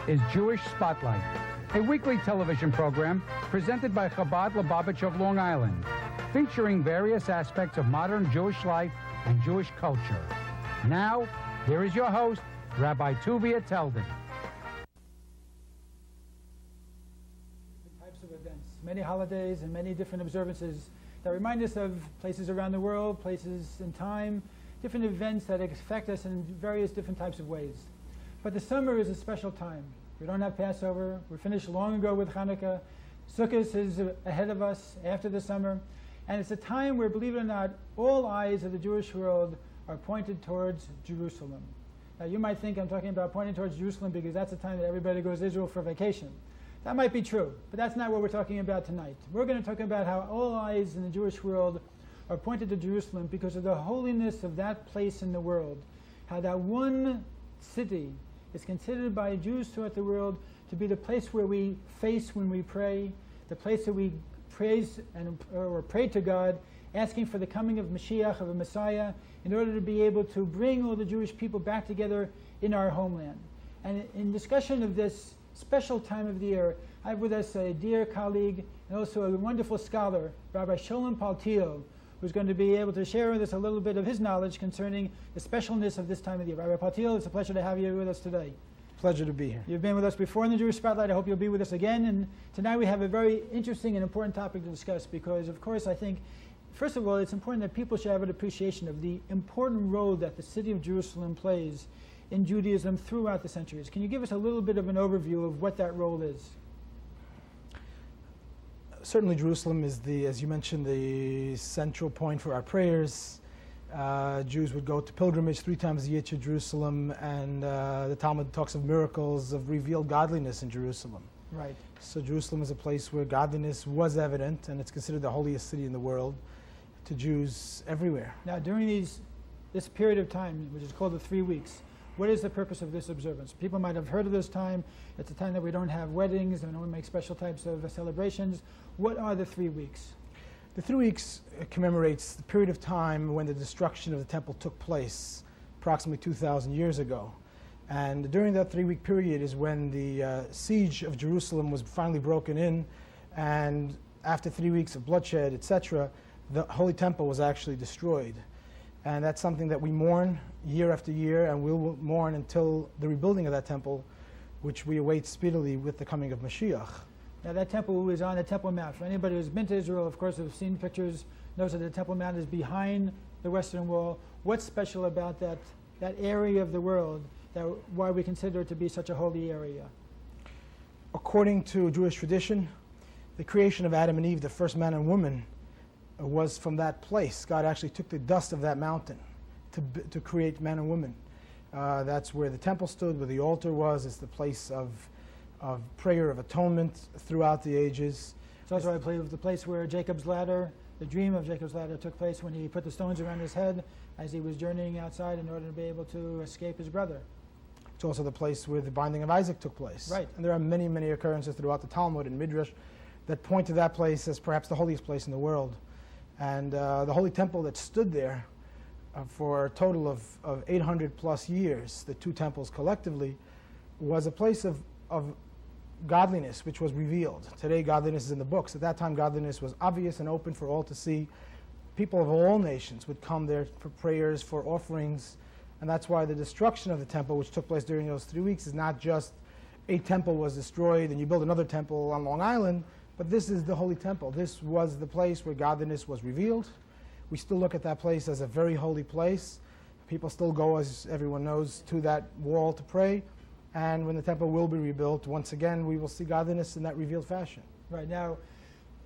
is Jewish Spotlight, a weekly television program presented by Chabad Lubavitch of Long Island, featuring various aspects of modern Jewish life and Jewish culture. Now, here is your host, Rabbi Tuvia Teldin. Types of events, many holidays and many different observances that remind us of places around the world, places in time, different events that affect us in various different types of ways. But the summer is a special time. We don't have Passover. We're finished long ago with Hanukkah. Sukkot is ahead of us after the summer. And it's a time where, believe it or not, all eyes of the Jewish world are pointed towards Jerusalem. Now, you might think I'm talking about pointing towards Jerusalem because that's the time that everybody goes to Israel for vacation. That might be true, but that's not what we're talking about tonight. We're going to talk about how all eyes in the Jewish world are pointed to Jerusalem because of the holiness of that place in the world. How that one city is considered by Jews throughout the world to be the place where we face when we pray, the place that we praise or pray to God, asking for the coming of Mashiach, of a Messiah, in order to be able to bring all the Jewish people back together in our homeland. And in discussion of this special time of the year, I have with us a dear colleague and also a wonderful scholar, Rabbi Paltiel, who's going to be able to share with us a little bit of his knowledge concerning the specialness of this time of the year. Rabbi Paltiel, it's a pleasure to have you with us today. Pleasure to be here. You've been with us before in the Jewish Spotlight. I hope you'll be with us again. And tonight we have a very interesting and important topic to discuss because, of course, I think, first of all, it's important that people should have an appreciation of the important role that the city of Jerusalem plays in Judaism throughout the centuries. Can you give us a little bit of an overview of what that role is? Certainly Jerusalem is, as you mentioned, the central point for our prayers. Jews would go to pilgrimage 3 times a year to Jerusalem, and the Talmud talks of miracles of revealed godliness in Jerusalem. Right. So Jerusalem is a place where godliness was evident, and it's considered the holiest city in the world to Jews everywhere. Now, during this period of time, which is called the 3 weeks, what is the purpose of this observance? People might have heard of this time. It's a time that we don't have weddings and we don't make special types of celebrations. What are the 3 weeks? The 3 weeks commemorates the period of time when the destruction of the temple took place, approximately 2,000 years ago. And during that 3-week period is when the siege of Jerusalem was finally broken in, and after 3 weeks of bloodshed, etc., the Holy Temple was actually destroyed. And that's something that we mourn year after year, and we'll mourn until the rebuilding of that temple, which we await speedily with the coming of Mashiach. Now, that temple is on the Temple Mount. For anybody who's been to Israel, of course, have seen pictures, knows that the Temple Mount is behind the Western Wall. What's special about that area of the world, why we consider it to be such a holy area? According to Jewish tradition, the creation of Adam and Eve, the first man and woman, was from that place. God actually took the dust of that mountain to create man and woman. That's where the temple stood, where the altar was. It's the place of prayer, of atonement throughout the ages. It's also, I believe, the place where Jacob's ladder, the dream of Jacob's ladder, took place when he put the stones around his head as he was journeying outside in order to be able to escape his brother. It's also the place where the binding of Isaac took place. Right. And there are many, many occurrences throughout the Talmud and Midrash that point to that place as perhaps the holiest place in the world. And the Holy Temple that stood there for a total of 800 plus years, the 2 temples collectively, was a place of godliness which was revealed. Today godliness is in the books. At that time godliness was obvious and open for all to see. People of all nations would come there for prayers, for offerings, and that's why the destruction of the temple, which took place during those 3 weeks, is not just a temple was destroyed and you build another temple on Long Island, but this is the Holy Temple. This was the place where godliness was revealed. We still look at that place as a very holy place. People still go, as everyone knows, to that wall to pray. And when the temple will be rebuilt, once again, we will see godliness in that revealed fashion. Right. Now,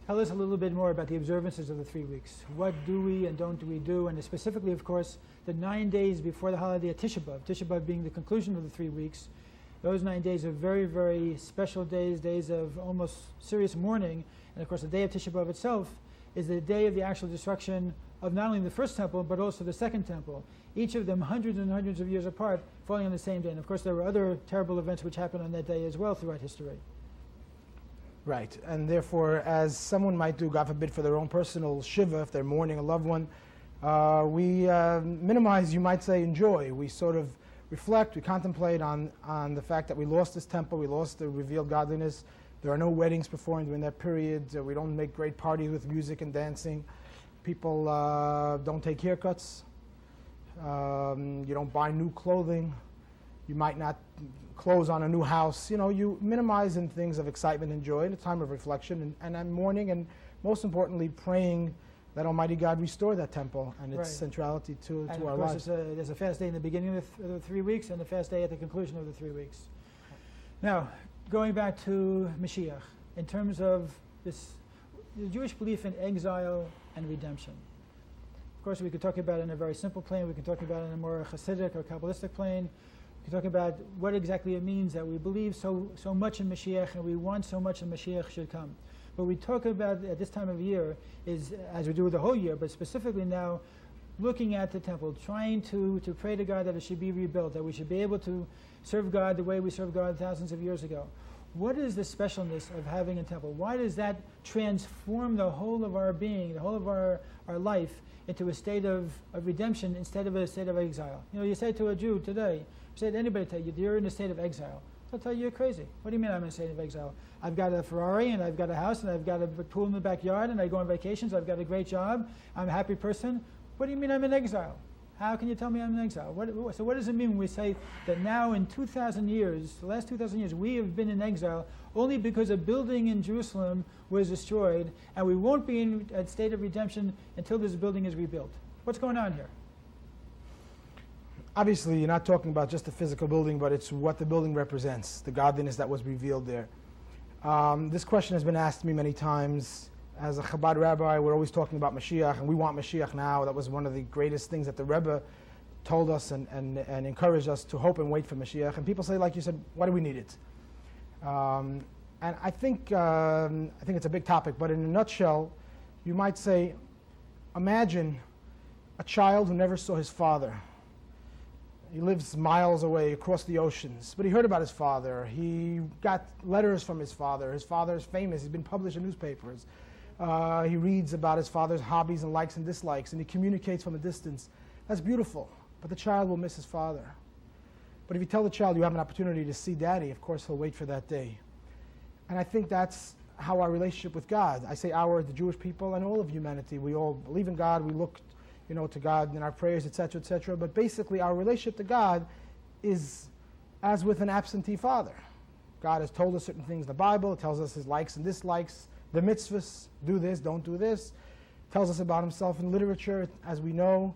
tell us a little bit more about the observances of the 3 weeks. What do we and don't we do? And specifically, of course, the 9 days before the holiday of Tisha B'Av being the conclusion of the 3 weeks. Those 9 days are very, very special days of almost serious mourning. And of course, the day of Tisha B'Av itself is the day of the actual destruction of not only the first temple, but also the second temple. Each of them hundreds and hundreds of years apart, falling on the same day. And of course, there were other terrible events which happened on that day as well throughout history. Right. And therefore, as someone might do, God forbid, for their own personal shiva, if they're mourning a loved one, we minimize, you might say, enjoy. We sort of reflect, we contemplate on the fact that we lost this temple, we lost the revealed godliness. There are no weddings performed during that period. We don't make great parties with music and dancing. People don't take haircuts. You don't buy new clothing. You might not close on a new house. You know, you minimize in things of excitement and joy in a time of reflection and mourning, and most importantly, praying that Almighty God restore that temple and its centrality to our lives. There's a fast day in the beginning of the 3 weeks and a fast day at the conclusion of the 3 weeks. Now, going back to Mashiach, in terms of the Jewish belief in exile and redemption. Of course, we could talk about it in a very simple plane. We can talk about it in a more Hasidic or Kabbalistic plane. We can talk about what exactly it means that we believe so much in Mashiach and we want so much that Mashiach should come. But we talk about at this time of year is, as we do the whole year, but specifically now, looking at the temple, trying to pray to God that it should be rebuilt, that we should be able to serve God the way we served God thousands of years ago. What is the specialness of having a temple? Why does that transform the whole of our being, the whole of our life, into a state of redemption instead of a state of exile? You know, you say to a Jew today, you say to anybody today, you're in a state of exile. They'll tell you you're crazy. What do you mean I'm in a state of exile? I've got a Ferrari and I've got a house and I've got a pool in the backyard and I go on vacations. I've got a great job. I'm a happy person. What do you mean I'm in exile? How can you tell me I'm in exile? So what does it mean when we say that now in 2,000 years, the last 2,000 years, we have been in exile only because a building in Jerusalem was destroyed and we won't be in a state of redemption until this building is rebuilt? What's going on here? Obviously, you're not talking about just the physical building, but it's what the building represents, the godliness that was revealed there. This question has been asked me many times. As a Chabad rabbi, we're always talking about Mashiach, and we want Mashiach now. That was one of the greatest things that the Rebbe told us and encouraged us to hope and wait for Mashiach. And people say, like you said, why do we need it? And I think it's a big topic, but in a nutshell, you might say, imagine a child who never saw his father. He lives miles away across the oceans, but he heard about his father. He got letters from his father. His father is famous. He's been published in newspapers. He reads about his father's hobbies and likes and dislikes, and he communicates from a distance. That's beautiful, but the child will miss his father. But if you tell the child you have an opportunity to see Daddy, of course he'll wait for that day. And I think that's how our relationship with God, I say the Jewish people and all of humanity, we all believe in God, we look to God in our prayers, etc., but basically our relationship to God is as with an absentee father. God has told us certain things in the Bible. It tells us his likes and dislikes, the mitzvahs, do this, don't do this. It tells us about himself in literature, as we know.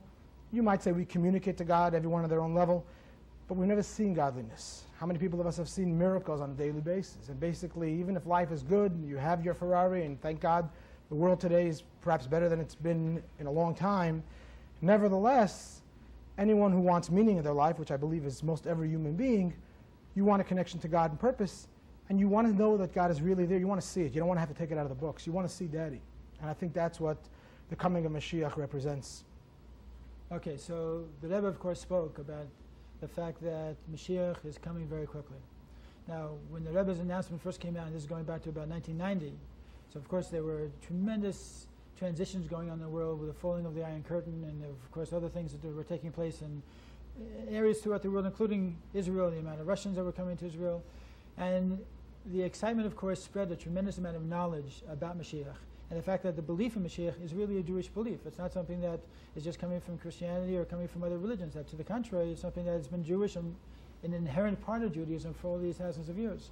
You might say we communicate to God, everyone on their own level, but we've never seen godliness. How many people of us have seen miracles on a daily basis? And basically, even if life is good, you have your Ferrari, and thank God the world today is perhaps better than it's been in a long time. Nevertheless, anyone who wants meaning in their life, which I believe is most every human being, you want a connection to God and purpose, and you want to know that God is really there. You want to see it. You don't want to have to take it out of the books. You want to see Daddy. And I think that's what the coming of Mashiach represents. Okay, so the Rebbe, of course, spoke about the fact that Mashiach is coming very quickly. Now, when the Rebbe's announcement first came out, and this is going back to about 1990, so of course there were tremendous transitions going on in the world with the falling of the Iron Curtain and, of course, other things that were taking place in areas throughout the world, including Israel, the amount of Russians that were coming to Israel. And the excitement, of course, spread a tremendous amount of knowledge about Mashiach. And the fact that the belief in Mashiach is really a Jewish belief. It's not something that is just coming from Christianity or coming from other religions. That, to the contrary, it's something that has been Jewish and an inherent part of Judaism for all these thousands of years.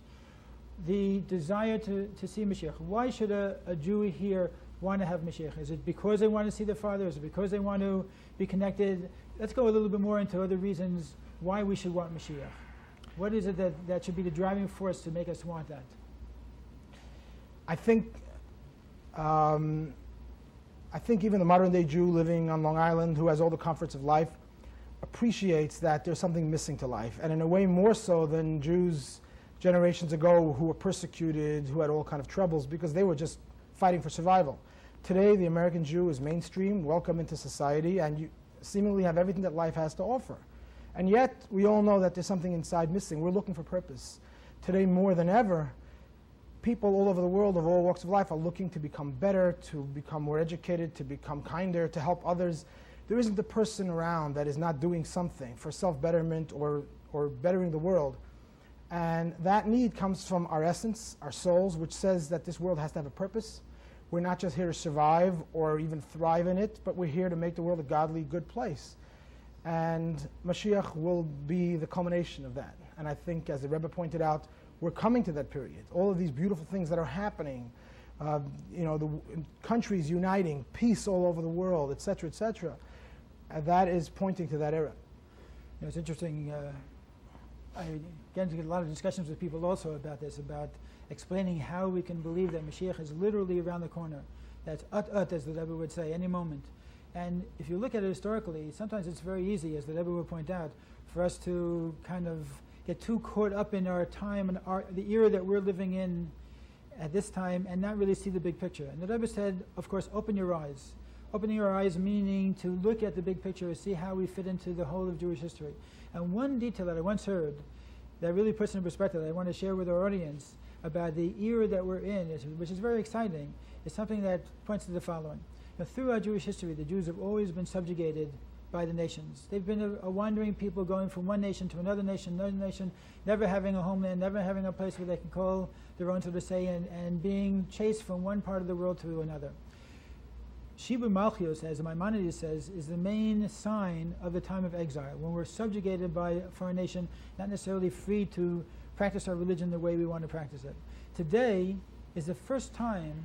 The desire to see Mashiach. Why should a Jew here want to have Mashiach? Is it because they want to see their Father? Is it because they want to be connected? Let's go a little bit more into other reasons why we should want Mashiach. What is it that should be the driving force to make us want that? I think even the modern day Jew living on Long Island, who has all the comforts of life, appreciates that there's something missing to life, and in a way more so than Jews generations ago who were persecuted, who had all kind of troubles because they were just fighting for survival. Today, the American Jew is mainstream, welcome into society, and you seemingly have everything that life has to offer. And yet, we all know that there's something inside missing. We're looking for purpose. Today, more than ever, people all over the world of all walks of life are looking to become better, to become more educated, to become kinder, to help others. There isn't a person around that is not doing something for self-betterment or or bettering the world. And that need comes from our essence, our souls, which says that this world has to have a purpose. We're not just here to survive or even thrive in it, but we're here to make the world a godly, good place. And Mashiach will be the culmination of that. And I think, as the Rebbe pointed out, we're coming to that period. All of these beautiful things that are happening, the countries uniting, peace all over the world, etc., etc. That is pointing to that era. It's interesting. I get a lot of discussions with people also about this, about explaining how we can believe that Mashiach is literally around the corner. That's at, as the Rebbe would say, any moment. And if you look at it historically, sometimes it's very easy, as the Rebbe would point out, for us to kind of get too caught up in our time and the era that we're living in at this time and not really see the big picture. And the Rebbe said, of course, open your eyes. Opening your eyes meaning to look at the big picture and see how we fit into the whole of Jewish history. And one detail that I once heard that really puts in perspective that I want to share with our audience about the era that we're in, which is very exciting, is something that points to the following. Now, throughout Jewish history, the Jews have always been subjugated by the nations. They've been a wandering people going from one nation to another nation, never having a homeland, never having a place where they can call their own, so to say, and being chased from one part of the world to another. Shibud Malchus, as Maimonides says, is the main sign of the time of exile, when we're subjugated by a foreign nation, not necessarily free to practice our religion the way we want to practice it. Today is the first time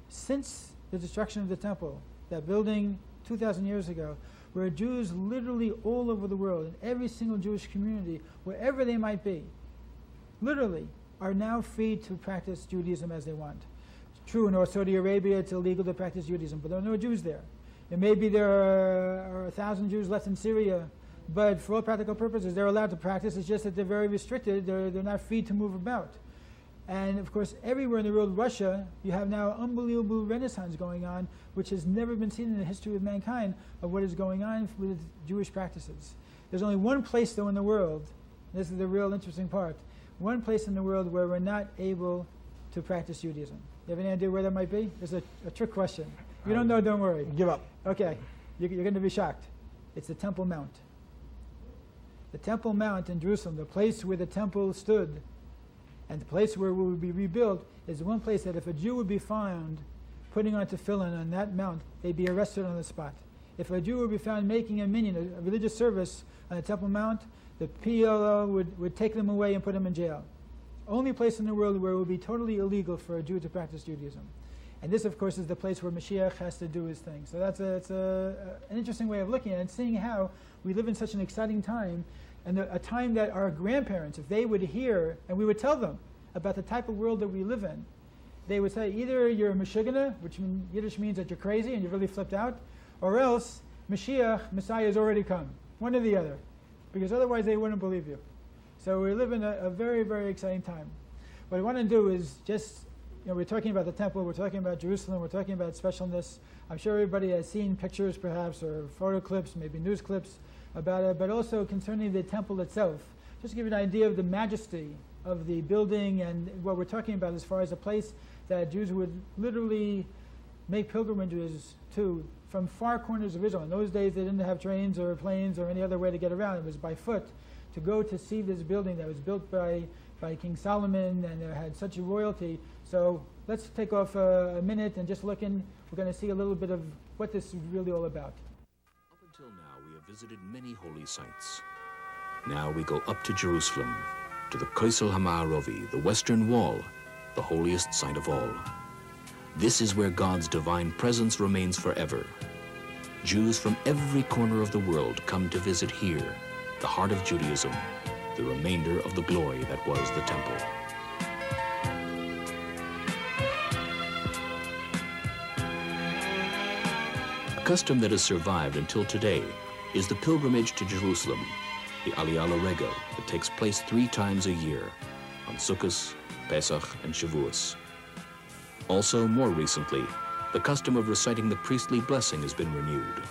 since the destruction of the temple, that building 2,000 years ago, where Jews literally all over the world, in every single Jewish community, wherever they might be, literally are now free to practice Judaism as they want. True, in North Saudi Arabia, it's illegal to practice Judaism, but there are no Jews there. And maybe there are 1,000 Jews left in Syria, but for all practical purposes, they're allowed to practice. It's just that they're very restricted. They're not free to move about. And of course, everywhere in the world, Russia, you have now unbelievable renaissance going on, which has never been seen in the history of mankind, of what is going on with Jewish practices. There's only one place, though, in the world, this is the real interesting part, one place in the world where we're not able to practice Judaism. You have any idea where that might be? It's a trick question. If you don't know, don't worry. Give up. Okay, you're going to be shocked. It's the Temple Mount. The Temple Mount in Jerusalem, the place where the temple stood, and the place where it would be rebuilt, is the one place that if a Jew would be found putting on tefillin on that mount, they'd be arrested on the spot. If a Jew would be found making a minyan, a religious service on the Temple Mount, the PLO would take them away and put them in jail. Only place in the world where it would be totally illegal for a Jew to practice Judaism. And this, of course, is the place where Mashiach has to do his thing. So that's an interesting way of looking at it, and seeing how we live in such an exciting time, and a time that our grandparents, if they would hear, and we would tell them about the type of world that we live in, they would say, either you're a Meshugana, which in Yiddish means that you're crazy and you've really flipped out, or else Mashiach, Messiah, has already come. One or the other. Because otherwise they wouldn't believe you. So we live in a very, very exciting time. What I want to do is just, we're talking about the temple, we're talking about Jerusalem, we're talking about specialness. I'm sure everybody has seen pictures perhaps, or photo clips, maybe news clips about it, but also concerning the temple itself. Just to give you an idea of the majesty of the building and what we're talking about as far as a place that Jews would literally make pilgrimages to from far corners of Israel. In those days they didn't have trains or planes or any other way to get around. It was by foot. To go to see this building that was built by King Solomon, and it had such a royalty. So let's take off a minute and just look in. We're going to see a little bit of what this is really all about. Up until now, we have visited many holy sites. Now we go up to Jerusalem, to the Koisel HaMa'arovi, the Western Wall, the holiest site of all. This is where God's divine presence remains forever. Jews from every corner of the world come to visit here, the heart of Judaism, the remainder of the glory that was the temple. A custom that has survived until today is the pilgrimage to Jerusalem, the Aliyah L'Rego, that takes place 3 times a year, on Sukkot, Pesach, and Shavuos. Also, more recently, the custom of reciting the priestly blessing has been renewed.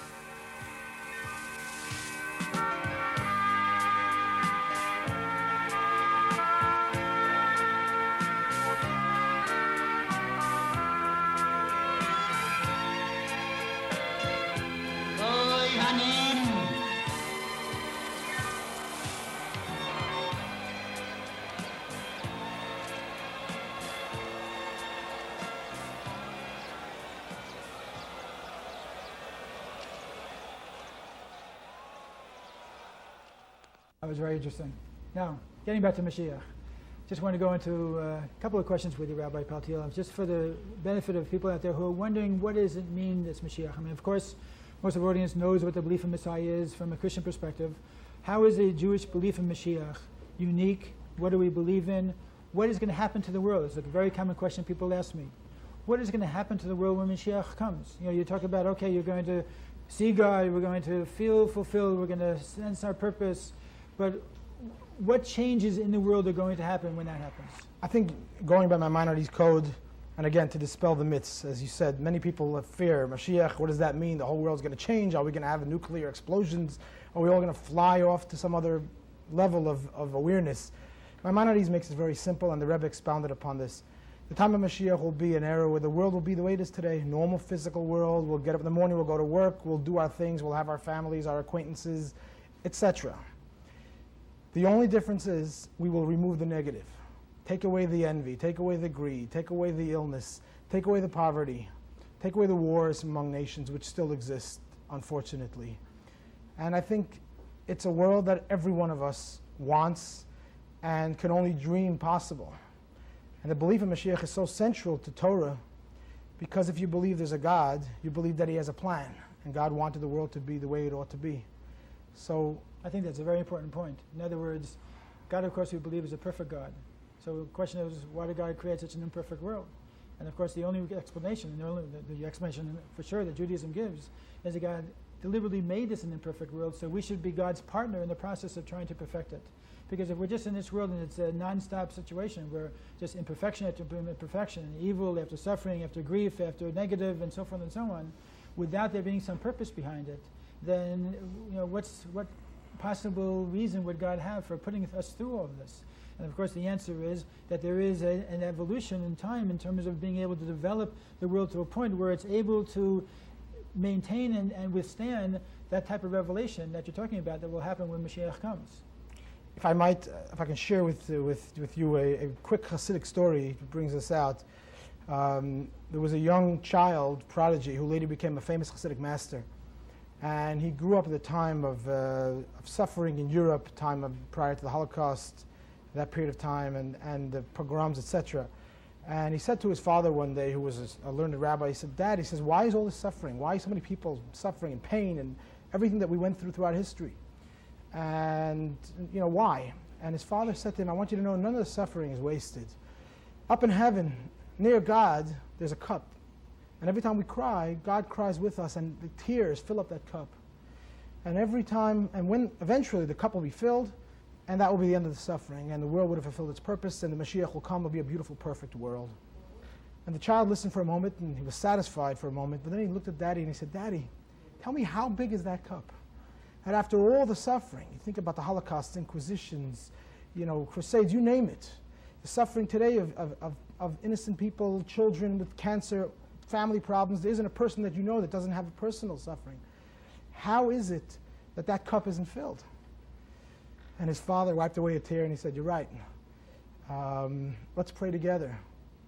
That was very interesting. Now, getting back to Mashiach. Just want to go into a couple of questions with you, Rabbi Paltiel, just for the benefit of people out there who are wondering what does it mean that's Mashiach. I mean, of course, most of our audience knows what the belief in Messiah is from a Christian perspective. How is a Jewish belief in Mashiach unique? What do we believe in? What is going to happen to the world? It's a very common question people ask me. What is going to happen to the world when Mashiach comes? You know, you talk about, okay, you're going to see God, we're going to feel fulfilled, we're going to sense our purpose, but what changes in the world are going to happen when that happens? I think going by Maimonides' code, and again, to dispel the myths, as you said, many people have fear. Mashiach, what does that mean? The whole world's going to change? Are we going to have nuclear explosions? Are we all going to fly off to some other level of awareness? Maimonides makes it very simple, and the Rebbe expounded upon this. The time of Mashiach will be an era where the world will be the way it is today, normal physical world. We'll get up in the morning, we'll go to work, we'll do our things, we'll have our families, our acquaintances, etc. The only difference is we will remove the negative. Take away the envy, take away the greed, take away the illness, take away the poverty, take away the wars among nations which still exist, unfortunately. And I think it's a world that every one of us wants and can only dream possible. And the belief in Mashiach is so central to Torah because if you believe there's a God, you believe that he has a plan. And God wanted the world to be the way it ought to be. So I think that's a very important point. In other words, God, of course, we believe is a perfect God. So the question is, why did God create such an imperfect world? And of course, the only explanation, the explanation for sure that Judaism gives, is that God deliberately made this an imperfect world, so we should be God's partner in the process of trying to perfect it. Because if we're just in this world and it's a non-stop situation where just imperfection after imperfection, and evil after suffering, after grief, after negative, and so forth and so on, without there being some purpose behind it, then what possible reason would God have for putting us through all of this? And of course the answer is that there is an evolution in time in terms of being able to develop the world to a point where it's able to maintain and withstand that type of revelation that you're talking about that will happen when Mashiach comes. If I can share with you a quick Hasidic story that brings us out. There was a young child prodigy who later became a famous Hasidic master. And he grew up at the time of suffering in Europe, prior to the Holocaust, that period of time, and the pogroms, etc. And he said to his father one day, who was a learned rabbi, he said, Dad, he says, why is all this suffering? Why are so many people suffering and pain and everything that we went throughout history? And, why? And his father said to him, I want you to know none of the suffering is wasted. Up in heaven, near God, there's a cup. And every time we cry, God cries with us, and the tears fill up that cup. And every time, and when eventually the cup will be filled, and that will be the end of the suffering, and the world would have fulfilled its purpose, and the Mashiach will come, will be a beautiful, perfect world. And the child listened for a moment, and he was satisfied for a moment, but then he looked at Daddy and he said, Daddy, tell me how big is that cup? And after all the suffering, you think about the Holocaust, Inquisitions, Crusades, you name it. The suffering today of innocent people, children with cancer, family problems, there isn't a person that you know that doesn't have a personal suffering. How is it that that cup isn't filled? And his father wiped away a tear and he said, you're right. Let's pray together.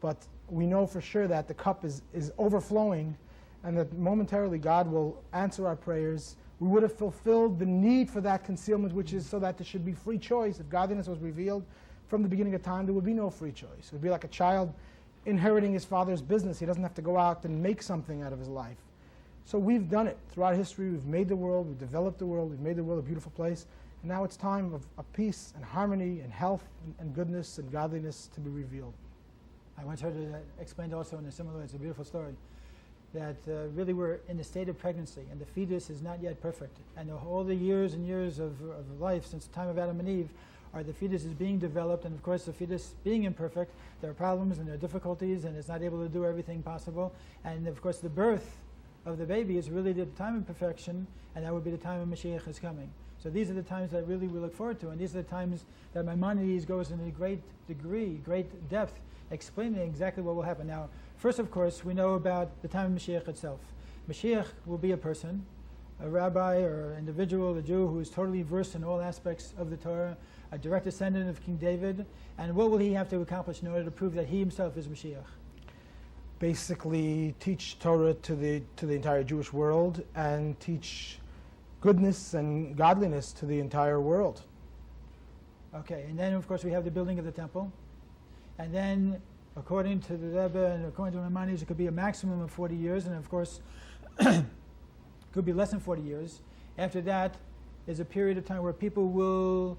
But we know for sure that the cup is overflowing and that momentarily God will answer our prayers. We would have fulfilled the need for that concealment, which is so that there should be free choice. If godliness was revealed from the beginning of time, there would be no free choice. It would be like a child inheriting his father's business. He doesn't have to go out and make something out of his life. So we've done it throughout history. We've made the world, we've developed the world, we've made the world a beautiful place. And now it's time of peace and harmony and health and goodness and godliness to be revealed. I once heard it explained also in a similar way, it's a beautiful story, that really we're in the state of pregnancy and the fetus is not yet perfect. And all the years and years of life since the time of Adam and Eve, the fetus is being developed, and of course the fetus being imperfect, there are problems and there are difficulties and it's not able to do everything possible. And of course the birth of the baby is really the time of perfection, and that would be the time when Mashiach is coming. So these are the times that really we look forward to, and these are the times that Maimonides goes into great degree, great depth, explaining exactly what will happen. Now, first of course, we know about the time of Mashiach itself. Mashiach will be a person, a rabbi or individual, a Jew who is totally versed in all aspects of the Torah, a direct descendant of King David, and what will he have to accomplish in order to prove that he himself is Mashiach? Basically, teach Torah to the entire Jewish world and teach goodness and godliness to the entire world. Okay, and then of course we have the building of the temple. And then according to the Rebbe and according to the Maimonides, it could be a maximum of 40 years, and of course could be less than 40 years. After that is a period of time where people will,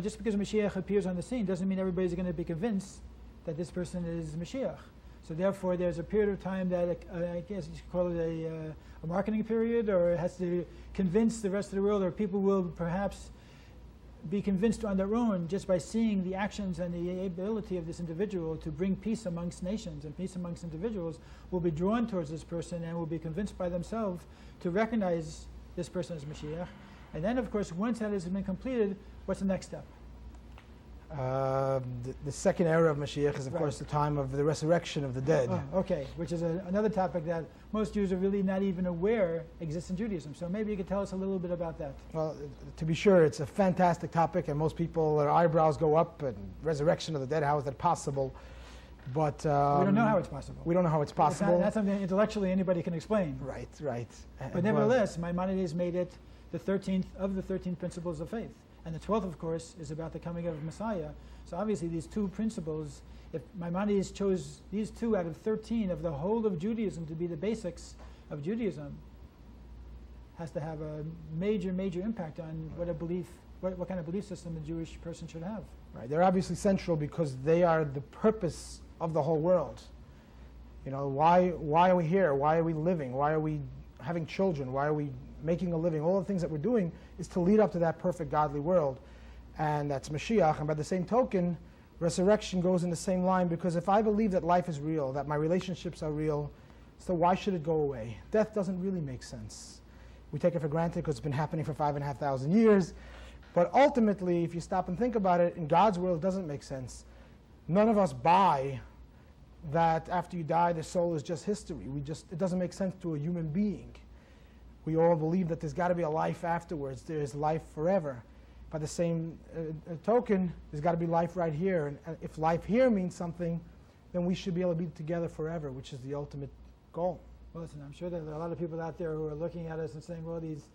just because Mashiach appears on the scene doesn't mean everybody's going to be convinced that this person is Mashiach. So therefore there's a period of time that I guess you could call it a marketing period, or it has to convince the rest of the world, or people will perhaps be convinced on their own just by seeing the actions and the ability of this individual to bring peace amongst nations and peace amongst individuals, will be drawn towards this person and will be convinced by themselves to recognize this person as Mashiach. And then, of course, once that has been completed, what's the next step? The second era of Mashiach is, of course, the time of the resurrection of the dead. Oh, okay, which is another topic that most Jews are really not even aware exists in Judaism. So maybe you could tell us a little bit about that. Well, to be sure, it's a fantastic topic, and most people, their eyebrows go up, and resurrection of the dead, how is that possible? But we don't know how it's possible. We don't know how it's possible. It's not something intellectually anybody can explain. Right. But nevertheless, Maimonides made it the 13th of the 13 principles of faith. And the 12th, of course, is about the coming of Messiah. So obviously these two principles, if Maimonides chose these two out of 13 of the whole of Judaism to be the basics of Judaism, has to have a major, major impact on what kind of belief system a Jewish person should have. Right. They're obviously central because they are the purpose of the whole world. Why are we here? Why are we living? Why are we having children? Why are we making a living? All the things that we're doing is to lead up to that perfect godly world. And that's Mashiach. And by the same token, resurrection goes in the same line, because if I believe that life is real, that my relationships are real, so why should it go away? Death doesn't really make sense. We take it for granted because it's been happening for 5,500 years. But ultimately, if you stop and think about it, in God's world, it doesn't make sense. None of us buy that after you die, the soul is just history. It doesn't make sense to a human being. We all believe that there's got to be a life afterwards. There's life forever. By the same token, there's got to be life right here. And if life here means something, then we should be able to be together forever, which is the ultimate goal. Well, listen, I'm sure there are a lot of people out there who are looking at us and saying, well, these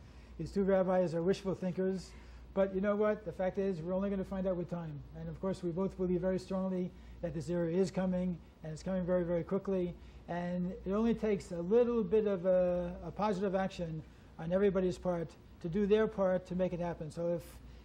two rabbis are wishful thinkers. But you know what? The fact is, we're only going to find out with time. And of course, we both believe very strongly that this era is coming, and it's coming very, very quickly. And it only takes a little bit of a positive action on everybody's part to do their part to make it happen. So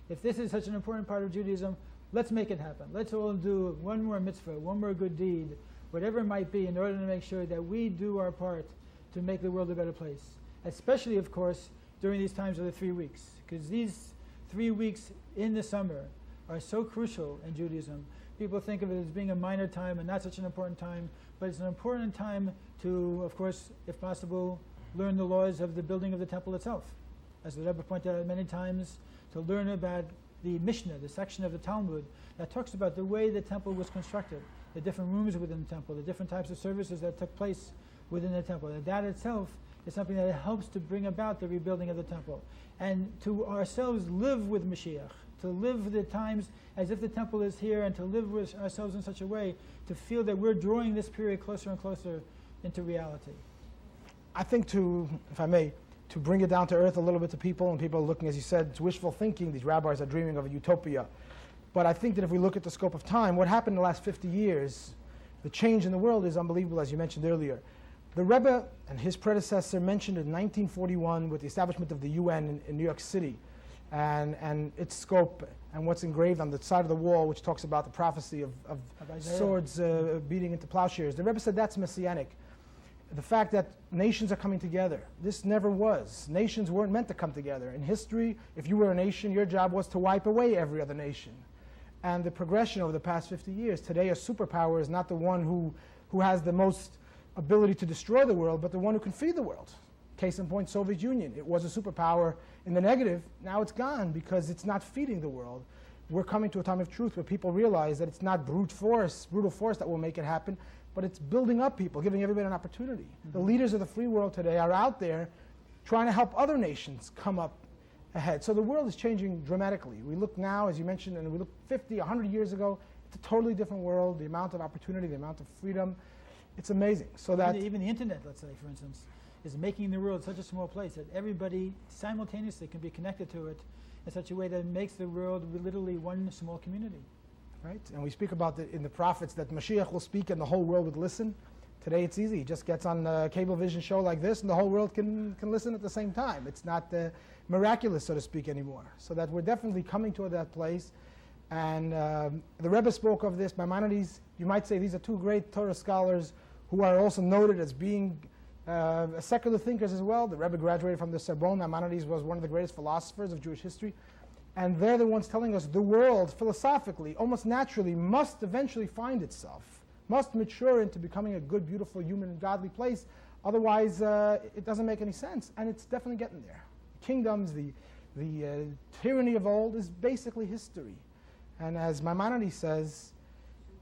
if this is such an important part of Judaism, let's make it happen. Let's all do one more mitzvah, one more good deed, whatever it might be, in order to make sure that we do our part to make the world a better place. Especially, of course, during these times of the 3 weeks. Because these 3 weeks in the summer are so crucial in Judaism. People think of it as being a minor time and not such an important time, but it's an important time to, of course, if possible, learn the laws of the building of the temple itself. As the Rebbe pointed out many times, to learn about the Mishnah, the section of the Talmud that talks about the way the temple was constructed, the different rooms within the temple, the different types of services that took place within the temple. That itself is something that helps to bring about the rebuilding of the temple. And to ourselves live with Mashiach, to live the times as if the temple is here, and to live with ourselves in such a way to feel that we're drawing this period closer and closer into reality. I think if I may, to bring it down to earth a little bit to people, and people are looking, as you said, it's wishful thinking. These rabbis are dreaming of a utopia. But I think that if we look at the scope of time, what happened in the last 50 years, the change in the world is unbelievable, as you mentioned earlier. The Rebbe and his predecessor mentioned in 1941 with the establishment of the UN in New York City, and its scope and what's engraved on the side of the wall, which talks about the prophecy of swords beating into plowshares. The Rebbe said that's messianic. The fact that nations are coming together. This never was. Nations weren't meant to come together. In history, if you were a nation, your job was to wipe away every other nation. And the progression over the past 50 years, today a superpower is not the one who has the most ability to destroy the world, but the one who can feed the world. Case in point, Soviet Union. It was a superpower in the negative. Now it's gone because it's not feeding the world. We're coming to a time of truth where people realize that it's not brutal force that will make it happen, but it's building up people, giving everybody an opportunity. Mm-hmm. The leaders of the free world today are out there trying to help other nations come up ahead. So the world is changing dramatically. We look now, as you mentioned, and we look 50, 100 years ago, it's a totally different world. The amount of opportunity, the amount of freedom, it's amazing. So that even the internet, let's say, for instance, is making the world such a small place that everybody simultaneously can be connected to it in such a way that makes the world literally one small community. Right? And we speak about in the prophets that Mashiach will speak and the whole world would listen. Today it's easy. He just gets on a cable vision show like this and the whole world can listen at the same time. It's not miraculous, so to speak, anymore. So that we're definitely coming to that place. And the Rebbe spoke of this. Maimonides, you might say these are two great Torah scholars who are also noted as being secular thinkers as well. The Rebbe graduated from the Sorbonne. Maimonides was one of the greatest philosophers of Jewish history. And they're the ones telling us the world, philosophically, almost naturally, must eventually find itself, must mature into becoming a good, beautiful, human, and godly place. Otherwise, it doesn't make any sense. And it's definitely getting there. Kingdoms, the tyranny of old is basically history. And as Maimonides says,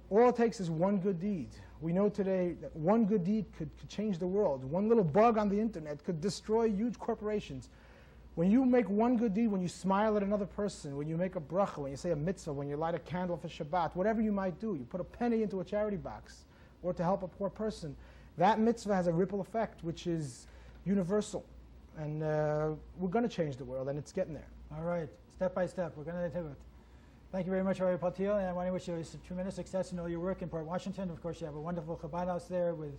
all it takes is one good deed. We know today that one good deed could change the world. One little bug on the internet could destroy huge corporations. When you make one good deed, when you smile at another person, when you make a bracha, when you say a mitzvah, when you light a candle for Shabbat, whatever you might do, you put a penny into a charity box or to help a poor person, that mitzvah has a ripple effect which is universal. And we're going to change the world, and it's getting there. All right, step by step, we're going to do it. Thank you very much, Rabbi Paltiel, and I want to wish you tremendous success in all your work in Port Washington. Of course, you have a wonderful Chabad house there with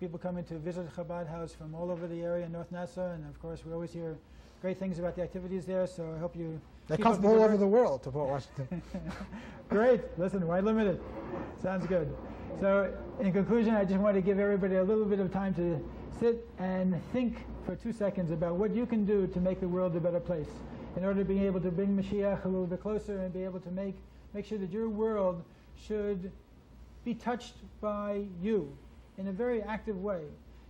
people coming to visit the Chabad house from all over the area in North Nassau, and of course, we always hear great things about the activities there, so I hope you... They come from all over the world to Port Washington. Great. Listen, why limit it? Sounds good. So, in conclusion, I just want to give everybody a little bit of time to sit and think for 2 seconds about what you can do to make the world a better place in order to be able to bring Mashiach a little bit closer and be able to make sure that your world should be touched by you in a very active way.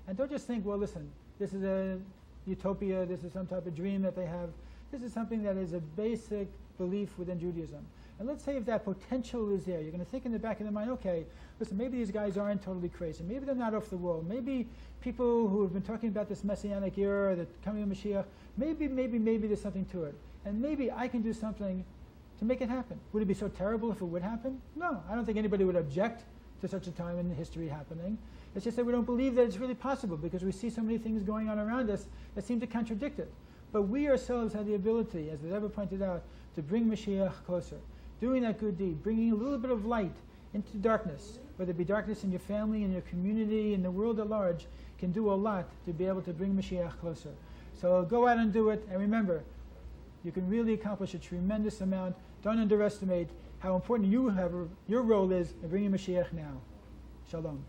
And don't just think, well, listen, this is a utopia, this is some type of dream that they have. This is something that is a basic belief within Judaism. And let's say if that potential is there, you're going to think in the back of the mind, okay, listen, maybe these guys aren't totally crazy. Maybe they're not off the wall. Maybe people who have been talking about this Messianic era, the coming of Mashiach, maybe there's something to it. And maybe I can do something to make it happen. Would it be so terrible if it would happen? No, I don't think anybody would object to such a time in history happening. It's just that we don't believe that it's really possible because we see so many things going on around us that seem to contradict it. But we ourselves have the ability, as the Rebbe pointed out, to bring Mashiach closer. Doing that good deed, bringing a little bit of light into darkness, whether it be darkness in your family, in your community, in the world at large, can do a lot to be able to bring Mashiach closer. So go out and do it, and remember, you can really accomplish a tremendous amount. Don't underestimate how important your role is in bringing Mashiach now. Shalom.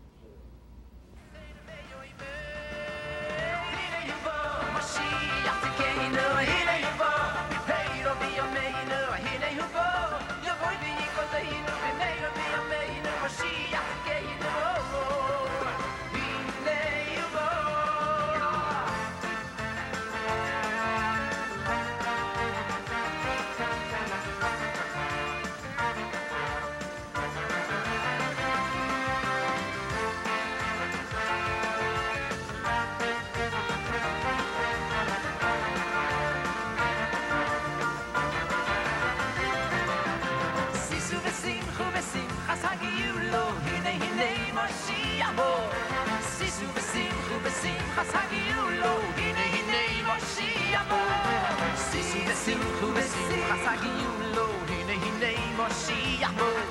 Simchu besimchas hagiulu, hine Moshiach bo.